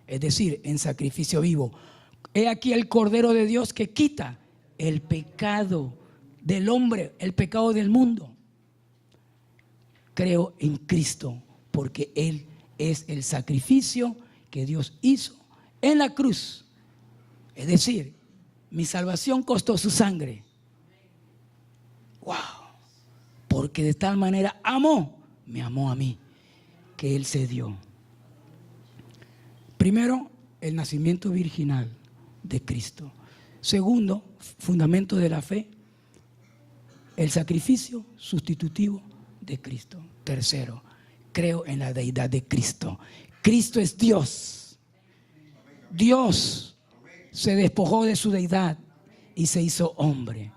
es decir, en sacrificio vivo. He aquí el Cordero de Dios que quita el pecado del hombre, el pecado del mundo. Creo en Cristo porque Él es el sacrificio que Dios hizo en la cruz. Es decir, mi salvación costó su sangre. ¡Wow! Porque de tal manera me amó a mí, que Él se dio. Primero, el nacimiento virginal de Cristo. Segundo, fundamento de la fe, el sacrificio sustitutivo de Cristo. Tercero, creo en la deidad de Cristo. Cristo es Dios. Dios se despojó de su deidad y se hizo hombre.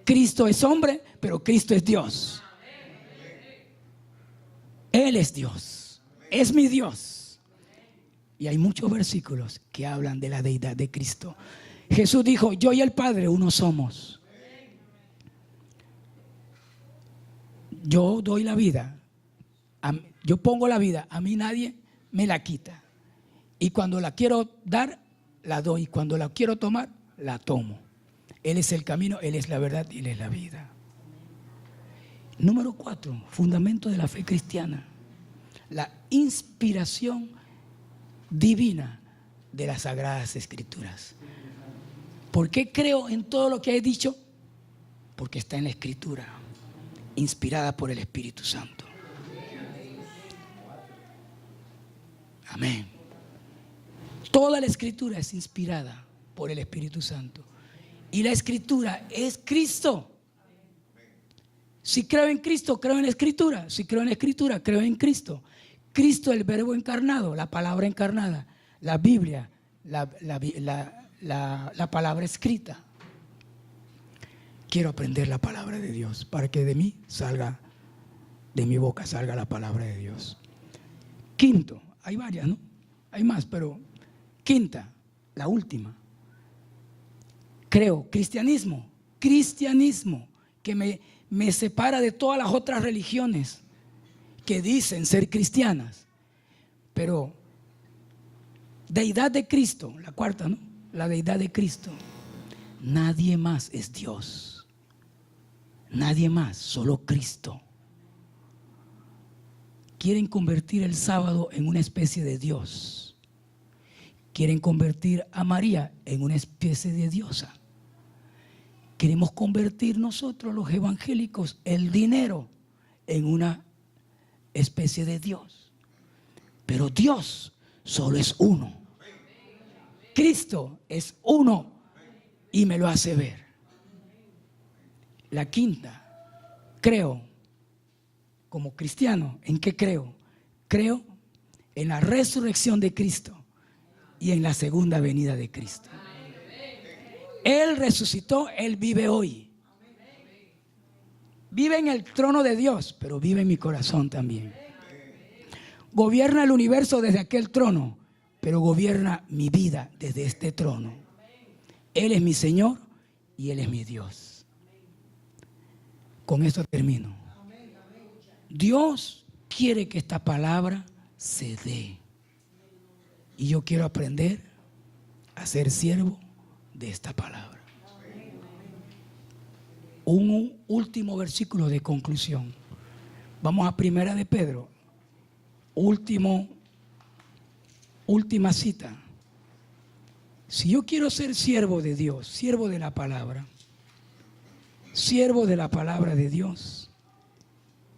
Cristo es hombre, pero Cristo es Dios. Él es Dios. Es mi Dios. Y hay muchos versículos que hablan de la deidad de Cristo. Jesús dijo, yo y el Padre uno somos. Yo doy la vida. Yo pongo la vida. A mí nadie me la quita. Y cuando la quiero dar, la doy. Cuando la quiero tomar, la tomo. Él es el camino, Él es la verdad y Él es la vida. Número 4, fundamento de la fe cristiana. La inspiración divina de las Sagradas Escrituras. ¿Por qué creo en todo lo que he dicho? Porque está en la Escritura, inspirada por el Espíritu Santo. Amén. Toda la Escritura es inspirada por el Espíritu Santo. Y la Escritura es Cristo. Si creo en Cristo, creo en la Escritura. Si creo en la Escritura, creo en Cristo. Cristo, el verbo encarnado, la palabra encarnada, la Biblia, la palabra escrita. Quiero aprender la palabra de Dios para que de mí salga, de mi boca salga la palabra de Dios. Quinto, hay varias, ¿no? Hay más, pero quinta, la última. Creo, cristianismo que me separa de todas las otras religiones que dicen ser cristianas. Pero deidad de Cristo, la cuarta, ¿no? La deidad de Cristo. Nadie más es Dios. Nadie más, solo Cristo. Quieren convertir el sábado en una especie de Dios. Quieren convertir a María en una especie de diosa. Queremos convertir nosotros los evangélicos el dinero en una especie de Dios. Pero Dios solo es uno. Cristo es uno y me lo hace ver. La quinta, creo como cristiano. ¿En qué creo? Creo en la resurrección de Cristo y en la segunda venida de Cristo. Él resucitó, Él vive hoy. Vive en el trono de Dios, pero vive en mi corazón también. Gobierna el universo desde aquel trono, pero gobierna mi vida desde este trono. Él es mi Señor y Él es mi Dios. Con esto termino. Dios quiere que esta palabra se dé. Y yo quiero aprender a ser siervo de esta palabra. Un último versículo de conclusión. Vamos a Primera de Pedro. Última cita. Si yo quiero ser siervo de Dios, siervo de la palabra de Dios,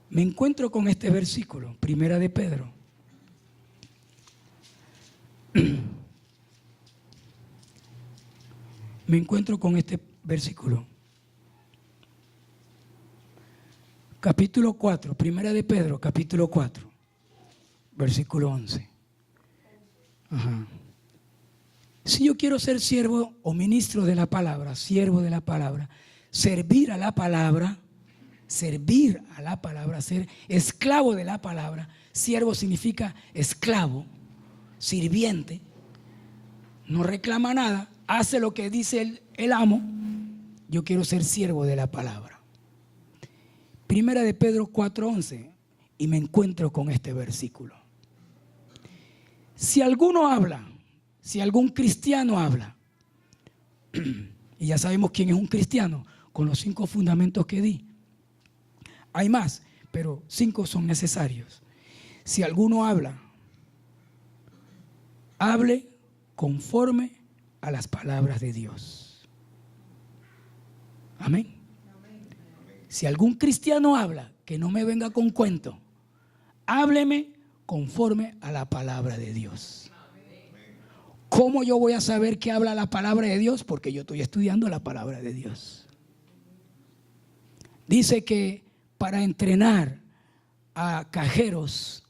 me encuentro con este versículo, Primera de Pedro. Me encuentro con este versículo. Capítulo 4, Primera de Pedro, capítulo 4, versículo 11. Ajá. Si yo quiero ser siervo o ministro de la palabra, siervo de la palabra, servir a la palabra, ser esclavo de la palabra. Siervo significa esclavo, sirviente, no reclama nada, hace lo que dice el amo. Yo quiero ser siervo de la palabra. Primera de Pedro 4:11, y me encuentro con este versículo. Si alguno habla, si algún cristiano habla, y ya sabemos quién es un cristiano, con los 5 fundamentos que di. Hay más, pero 5 son necesarios. Si alguno habla, hable conforme a las palabras de Dios. Amén. Si algún cristiano habla, que no me venga con cuento, hábleme conforme a la palabra de Dios. ¿Cómo yo voy a saber que habla la palabra de Dios? Porque yo estoy estudiando la palabra de Dios. Dice que para entrenar a cajeros,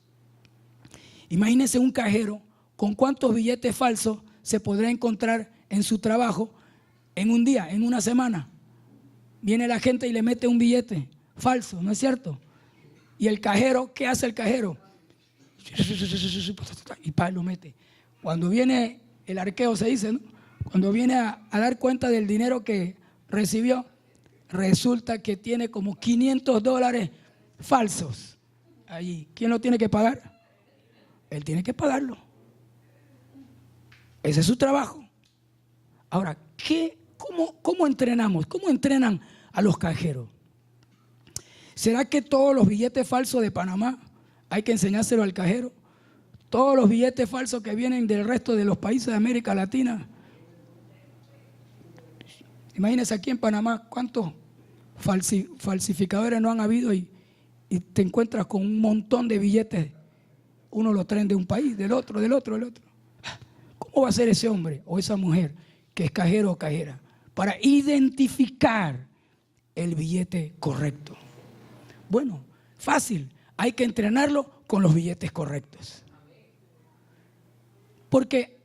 imagínense un cajero con cuántos billetes falsos se podrá encontrar en su trabajo en un día, en una semana. Viene la gente y le mete un billete falso, ¿no es cierto? Y el cajero, ¿qué hace el cajero? Y lo mete. Cuando viene el arqueo, se dice, ¿no? Cuando viene a dar cuenta del dinero que recibió, resulta que tiene como $500 falsos allí. ¿Quién lo tiene que pagar? Él tiene que pagarlo. Ese es su trabajo. Ahora, ¿cómo entrenamos? ¿Cómo entrenan a los cajeros? ¿Será que todos los billetes falsos de Panamá hay que enseñárselo al cajero? Todos los billetes falsos que vienen del resto de los países de América Latina. Imagínense aquí en Panamá cuántos falsificadores no han habido y te encuentras con un montón de billetes. Uno lo traen de un país, del otro. ¿Cómo va a ser ese hombre o esa mujer que es cajero o cajera para identificar el billete correcto? Bueno, fácil. Hay que entrenarlo con los billetes correctos. Porque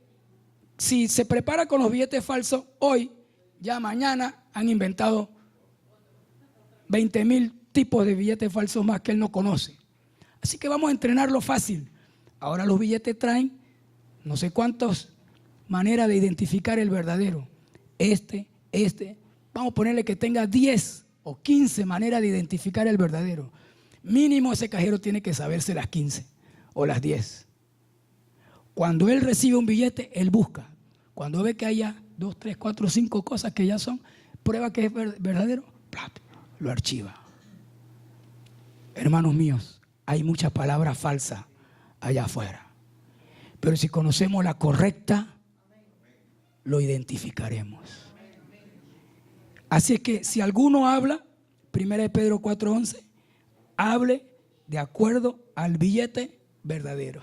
si se prepara con los billetes falsos hoy, ya mañana han inventado 20,000 tipos de billetes falsos más que él no conoce. Así que vamos a entrenarlo fácil. Ahora los billetes traen no sé cuántas maneras de identificar el verdadero. Vamos a ponerle que tenga 10 o 15 maneras de identificar el verdadero. Mínimo ese cajero tiene que saberse las 15 o las 10. Cuando él recibe un billete, él busca. Cuando ve que haya 2, 3, 4, 5 cosas que ya son, prueba que es verdadero, lo archiva. Hermanos míos, hay muchas palabras falsas allá afuera. Pero si conocemos la correcta, lo identificaremos. Así es que si alguno habla, 1 Pedro 4:11, hable de acuerdo al billete verdadero,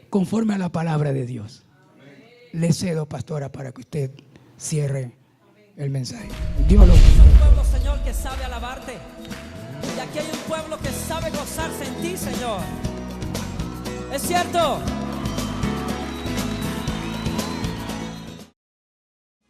conforme a la palabra de Dios. Le cedo, pastora, para que usted cierre el mensaje. Dios lo bendiga. Es un pueblo, Señor, que sabe alabarte. Y aquí hay un pueblo que sabe gozarse en ti, Señor. Es cierto.